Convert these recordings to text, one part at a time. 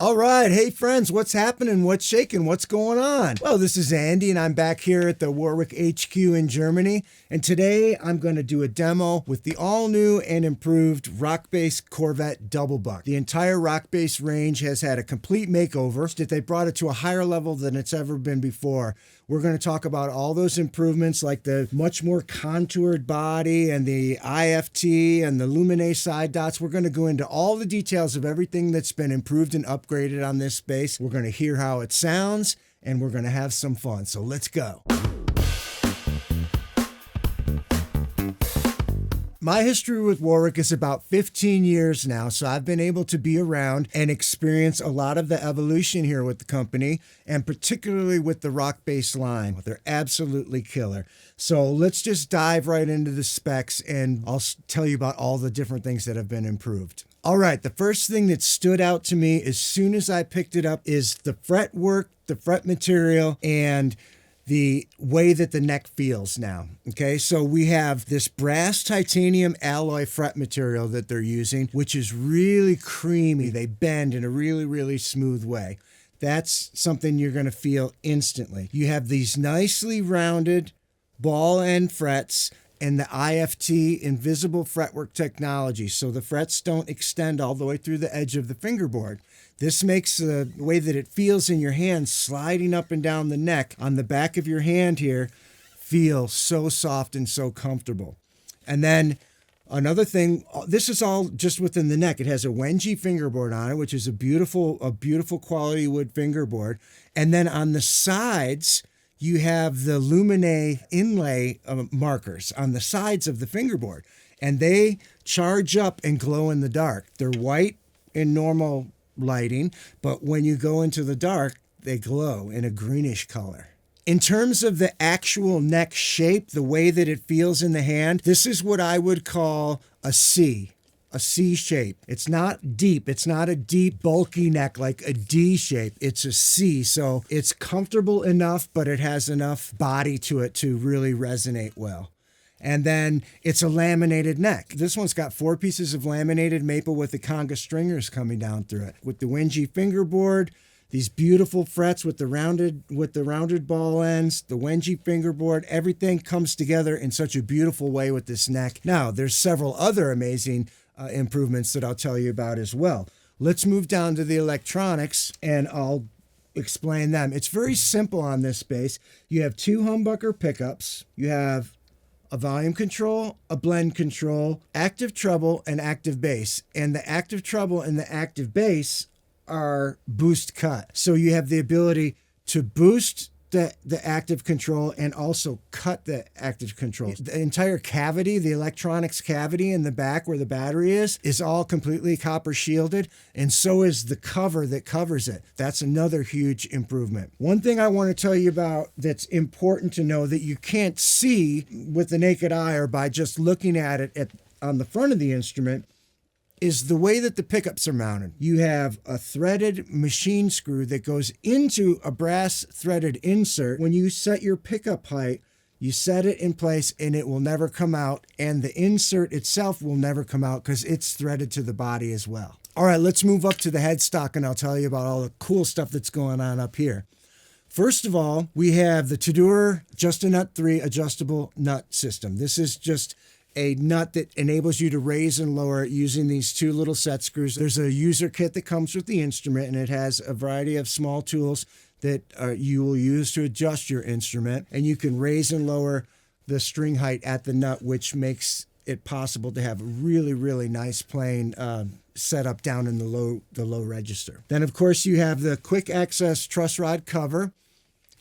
All right, hey friends, what's happening? What's shaking? What's going on? Well, this is Andy and I'm back here at the Warwick HQ in Germany, and today I'm going to do a demo with the all new and improved RockBass Corvette double buck. The entire RockBass range has had a complete makeover that they brought it to a higher level than it's ever been before. We're going to talk about all those improvements like the much more contoured body and the IFT and the luminated side dots. We're going to go into all the details of everything that's been improved and upgraded on this space. We're going to hear how it sounds and we're going to have some fun. So let's go. My history with Warwick is about 15 years now, so I've been able to be around and experience a lot of the evolution here with the company, and particularly with the RockBass line. They're absolutely killer. So let's just dive right into the specs, and I'll tell you about all the different things that have been improved. All right, the first thing that stood out to me as soon as I picked it up is the fretwork, the fret material, and the way that the neck feels now. Okay, so we have this brass titanium alloy fret material that they're using, which is really creamy. They bend in a really, really smooth way. That's something you're going to feel instantly. You have these nicely rounded ball end frets and the IFT invisible fretwork technology, so the frets don't extend all the way through the edge of the fingerboard. This makes the way that it feels in your hand sliding up and down the neck on the back of your hand here feel so soft and so comfortable. And then another thing, this is all just within the neck. It has a Wenji fingerboard on it, which is a beautiful quality wood fingerboard. And then on the sides, you have the luminated inlay markers on the sides of the fingerboard, and they charge up and glow in the dark. They're white in normal lighting, but when you go into the dark, they glow in a greenish color. In terms of the actual neck shape, the way that it feels in the hand, this is what I would call a C shape. It's not deep. It's not a deep, bulky neck like a D shape. It's a C. So it's comfortable enough, but it has enough body to it to really resonate well. And then it's a laminated neck. This one's got 4 pieces of laminated maple with the conga stringers coming down through it. With the Wenji fingerboard, these beautiful frets with the rounded ball ends, the Wenji fingerboard, everything comes together in such a beautiful way with this neck. Now, there's several other amazing improvements that I'll tell you about as well. Let's move down to the electronics and I'll explain them. It's very simple on this space. You have 2 humbucker pickups. You have a volume control, a blend control, active treble, and active bass. And the active treble and the active bass are boost cut. So you have the ability to boost the active control and also cut the active control. The entire cavity, the electronics cavity in the back where the battery is all completely copper shielded, and so is the cover that covers it. That's another huge improvement. One thing I want to tell you about that's important to know that you can't see with the naked eye or by just looking at it on the front of the instrument is the way that the pickups are mounted. You have a threaded machine screw that goes into a brass threaded insert. When you set your pickup height, you set it in place and it will never come out, and the insert itself will never come out because it's threaded to the body as well. All right, let's move up to the headstock and I'll tell you about all the cool stuff that's going on up here. First of all, we have the Tudor Just-A-Nut 3 adjustable nut system. This is just a nut that enables you to raise and lower it using these 2 little set screws. There's a user kit that comes with the instrument, and it has a variety of small tools that you will use to adjust your instrument, and you can raise and lower the string height at the nut, which makes it possible to have a really, really nice playing setup down in the low register. Then, of course, you have the quick access truss rod cover.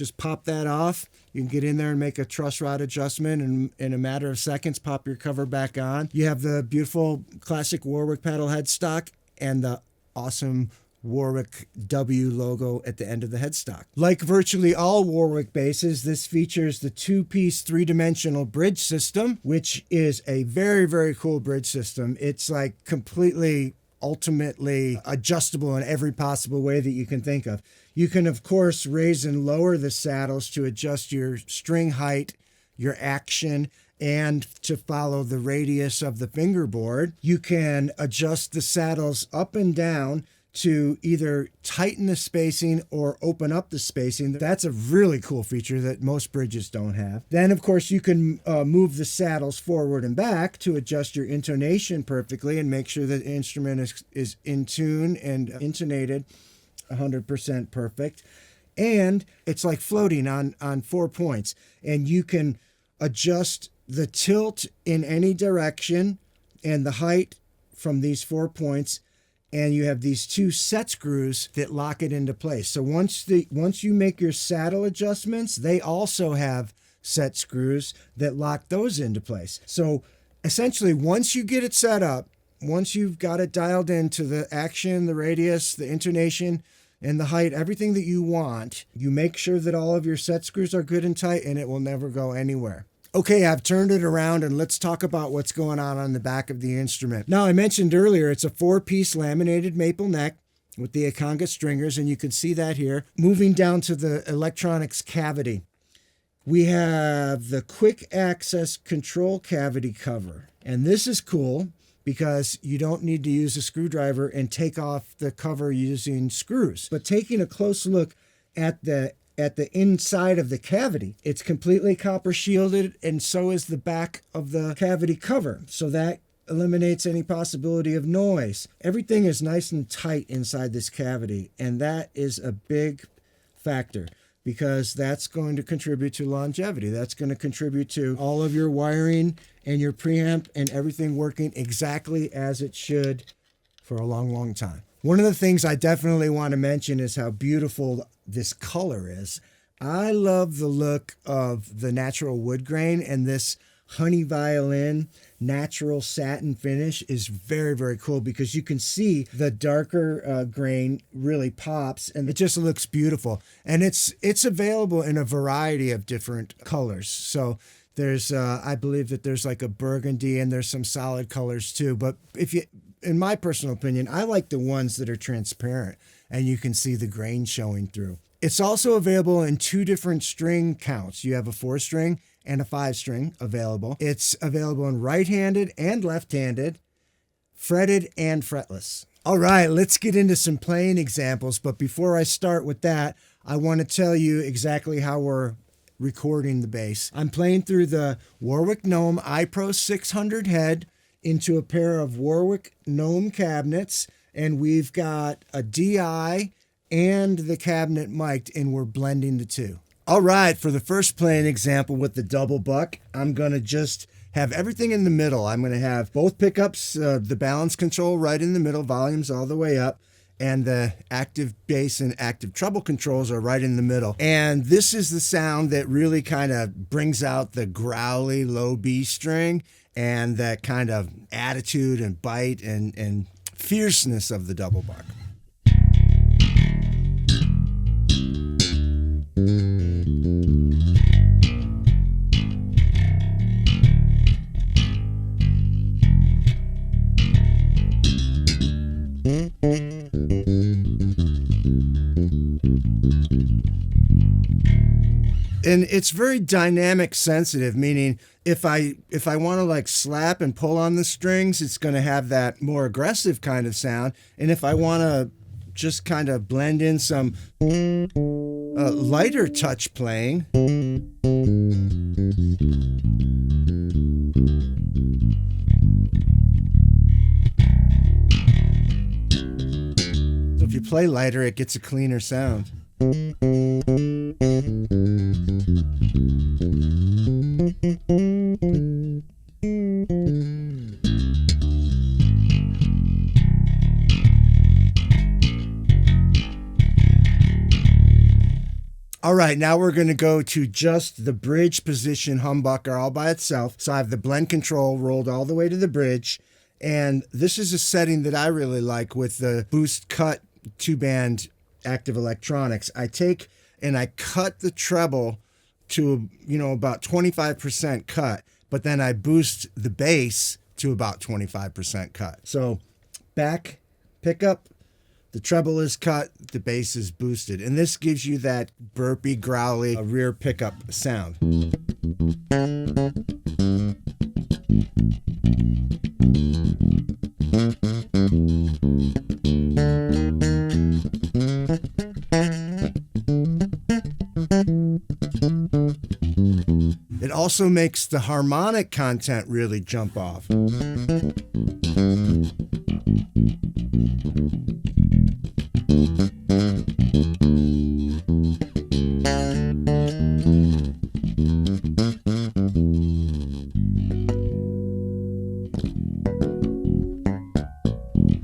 just pop that off. You can get in there and make a truss rod adjustment and in a matter of seconds, pop your cover back on. You have the beautiful classic Warwick paddle headstock and the awesome Warwick W logo at the end of the headstock. Like virtually all Warwick basses, this features the two-piece three-dimensional bridge system, which is a very, very cool bridge system. It's like completely, ultimately adjustable in every possible way that you can think of. You can, of course, raise and lower the saddles to adjust your string height, your action, and to follow the radius of the fingerboard. You can adjust the saddles up and down to either tighten the spacing or open up the spacing. That's a really cool feature that most bridges don't have. Then, of course, you can move the saddles forward and back to adjust your intonation perfectly and make sure that the instrument is in tune and intonated 100% perfect. And it's like floating on 4 points. And you can adjust the tilt in any direction and the height from these 4 points. And you have these two set screws that lock it into place. So once you make your saddle adjustments, they also have set screws that lock those into place. So essentially, once you get it set up, once you've got it dialed into the action, the radius, the intonation, and the height, everything that you want, you make sure that all of your set screws are good and tight, and it will never go anywhere. Okay, I've turned it around, and let's talk about what's going on the back of the instrument. Now, I mentioned earlier, it's a 4-piece laminated maple neck with the Akonga stringers, and you can see that here. Moving down to the electronics cavity, we have the quick access control cavity cover. And this is cool because you don't need to use a screwdriver and take off the cover using screws. But taking a close look at the inside of the cavity, it's completely copper shielded, and so is the back of the cavity cover. So that eliminates any possibility of noise. Everything is nice and tight inside this cavity, and that is a big factor because that's going to contribute to longevity. That's going to contribute to all of your wiring and your preamp and everything working exactly as it should for a long, long time. One of the things I definitely want to mention is how beautiful this color is. I love the look of the natural wood grain, and this honey violin natural satin finish is very, very cool because you can see the darker grain really pops, and it just looks beautiful. And it's available in a variety of different colors. So there's, I believe that there's like a burgundy, and there's some solid colors too. But in my personal opinion, I like the ones that are transparent and you can see the grain showing through. It's also available in 2 different string counts. You have a 4-string and a 5-string available. It's available in right-handed and left-handed, fretted and fretless. All right, let's get into some playing examples. But before I start with that, I want to tell you exactly how we're recording the bass. I'm playing through the Warwick Gnome iPro 600 head into a pair of Warwick Gnome cabinets, and we've got a DI and the cabinet mic'd, and we're blending the two. All right, for the first playing example with the double buck, I'm going to just have everything in the middle. I'm going to have both pickups, the balance control right in the middle, volumes all the way up, and the active bass and active treble controls are right in the middle. And this is the sound that really kind of brings out the growly low B string and that kind of attitude and bite and fierceness of the double buck. And it's very dynamic sensitive, meaning if I want to like slap and pull on the strings, it's going to have that more aggressive kind of sound. And if I want to just kind of blend in some lighter touch playing, so if you play lighter, it gets a cleaner sound. All right, right, now we're going to go to just the bridge position humbucker all by itself. So I have the blend control rolled all the way to the bridge. And this is a setting that I really like with the boost cut 2-band active electronics. I take and I cut the treble to, about 25% cut, but then I boost the bass to about 25% cut. So back pickup, the treble is cut, the bass is boosted. And this gives you that burpy, growly rear pickup sound. It also makes the harmonic content really jump off.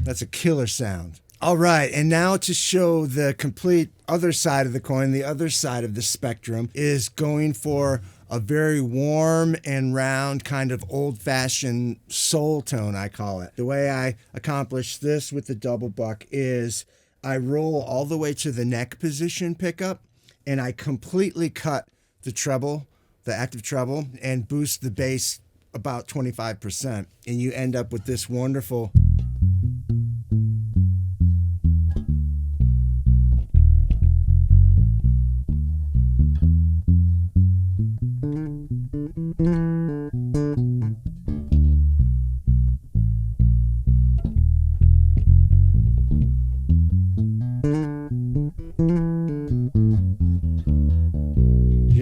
That's a killer sound. All right, and now to show the complete other side of the coin, the other side of the spectrum is going for a very warm and round kind of old-fashioned soul tone, I call it. The way I accomplish this with the double buck is I roll all the way to the neck position pickup, and I completely cut the treble, the active treble, and boost the bass about 25%. And you end up with this wonderful...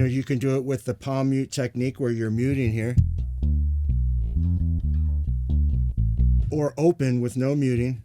You can do it with the palm mute technique where you're muting here, or open with no muting.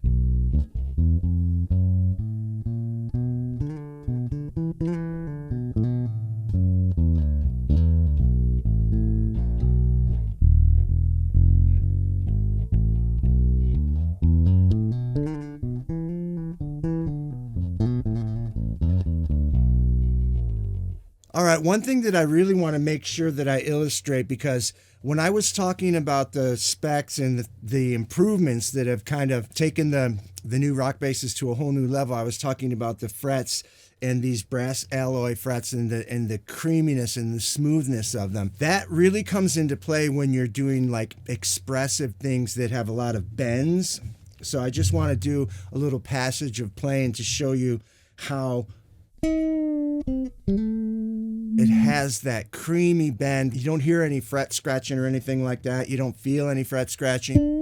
All right, one thing that I really want to make sure that I illustrate, because when I was talking about the specs and the improvements that have kind of taken the new rock basses to a whole new level, I was talking about the frets and these brass alloy frets and the creaminess and the smoothness of them. That really comes into play when you're doing like expressive things that have a lot of bends. So I just want to do a little passage of playing to show you how it has that creamy bend. You don't hear any fret scratching or anything like that. You don't feel any fret scratching.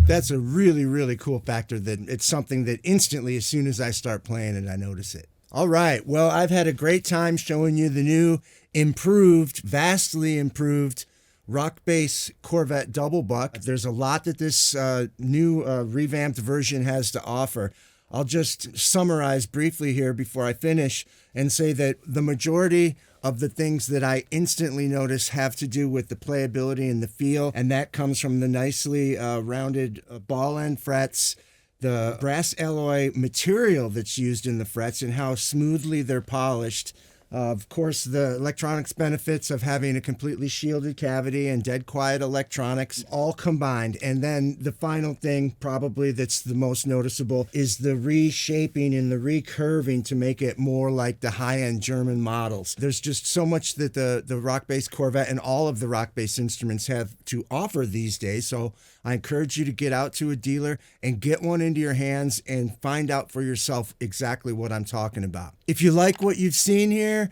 That's a really, really cool factor that it's something that instantly, as soon as I start playing it, I notice it. All right, well, I've had a great time showing you the new improved, vastly improved RockBass Corvette double buck. There's a lot that this new revamped version has to offer. I'll just summarize briefly here before I finish and say that the majority of the things that I instantly notice have to do with the playability and the feel, and that comes from the nicely rounded ball end frets, the brass alloy material that's used in the frets, and how smoothly they're polished Of course, the electronics benefits of having a completely shielded cavity and dead quiet electronics all combined. And then the final thing, probably that's the most noticeable, is the reshaping and the recurving to make it more like the high-end German models. There's just so much that the RockBass Corvette and all of the RockBass instruments have to offer these days. So I encourage you to get out to a dealer and get one into your hands and find out for yourself exactly what I'm talking about. If you like what you've seen here,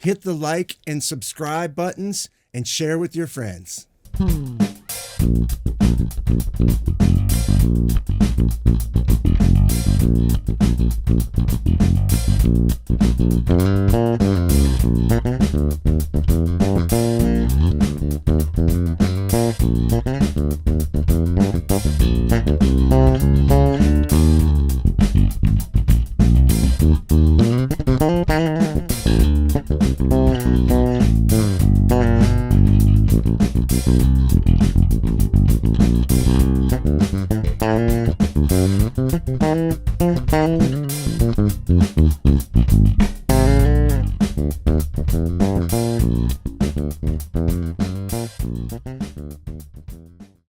hit the like and subscribe buttons and share with your friends.